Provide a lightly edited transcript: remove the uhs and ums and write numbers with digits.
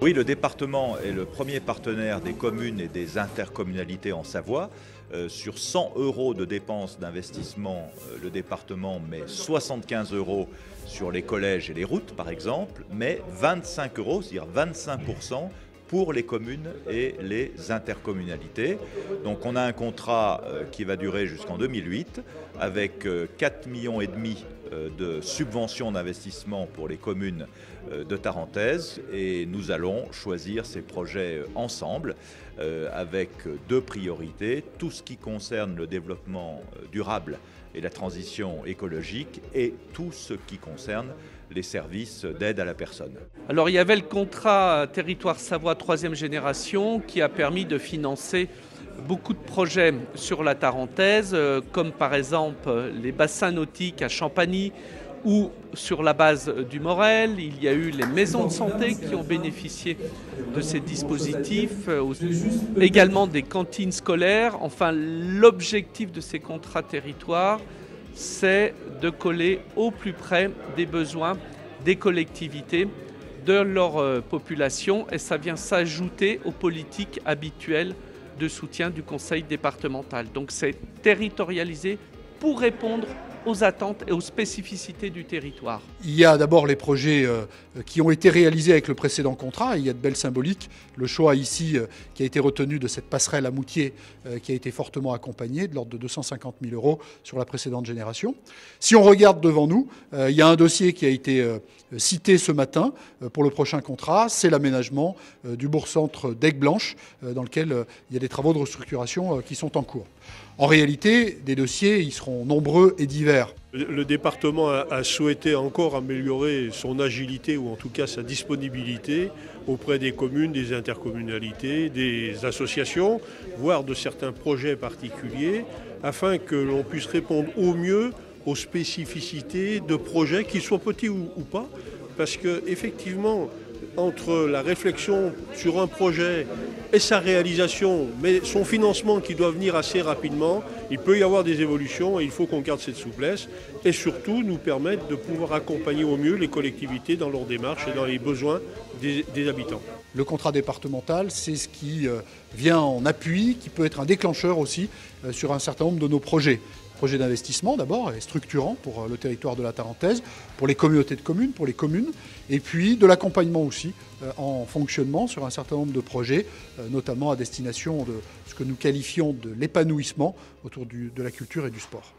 Oui, le département est le premier partenaire des communes et des intercommunalités en Savoie. Sur 100 € de dépenses d'investissement, le département met 75 € sur les collèges et les routes, par exemple, mais 25 €, c'est-à-dire 25% pour les communes et les intercommunalités. Donc on a un contrat qui va durer jusqu'en 2008 avec 4,5 millions de subventions d'investissement pour les communes de Tarentaise, et nous allons choisir ces projets ensemble avec deux priorités: tout ce qui concerne le développement durable et la transition écologique, et tout ce qui concerne les services d'aide à la personne. Alors il y avait le contrat Territoire Savoie 3e génération qui a permis de financer beaucoup de projets sur la Tarentaise, comme par exemple les bassins nautiques à Champagny ou sur la base du Morel. Il y a eu les maisons de santé qui ont bénéficié de ces dispositifs, également des cantines scolaires. Enfin, l'objectif de ces contrats territoires, c'est de coller au plus près des besoins des collectivités, de leur population, et ça vient s'ajouter aux politiques habituelles de soutien du conseil départemental. Donc c'est territorialisé pour répondre aux attentes et aux spécificités du territoire. Il y a d'abord les projets qui ont été réalisés avec le précédent contrat. Il y a de belles symboliques. Le choix ici qui a été retenu de cette passerelle à Moutier qui a été fortement accompagnée, de l'ordre de 250 000 € sur la précédente génération. Si on regarde devant nous, il y a un dossier qui a été cité ce matin pour le prochain contrat, c'est l'aménagement du bourg-centre d'Aigues-Blanches, dans lequel il y a des travaux de restructuration qui sont en cours. En réalité, des dossiers, ils seront nombreux et divers. Le département a souhaité encore améliorer son agilité, ou en tout cas sa disponibilité auprès des communes, des intercommunalités, des associations, voire de certains projets particuliers, afin que l'on puisse répondre au mieux aux spécificités de projets, qu'ils soient petits ou pas, parce qu'effectivement, entre la réflexion sur un projet et sa réalisation, mais son financement qui doit venir assez rapidement, il peut y avoir des évolutions, et il faut qu'on garde cette souplesse et surtout nous permettre de pouvoir accompagner au mieux les collectivités dans leur démarche et dans les besoins des habitants. Le contrat départemental, c'est ce qui vient en appui, qui peut être un déclencheur aussi sur un certain nombre de nos projets. Projet d'investissement d'abord, et structurant pour le territoire de la Tarentaise, pour les communautés de communes, pour les communes, et puis de l'accompagnement aussi en fonctionnement sur un certain nombre de projets, notamment à destination de ce que nous qualifions de l'épanouissement autour de la culture et du sport.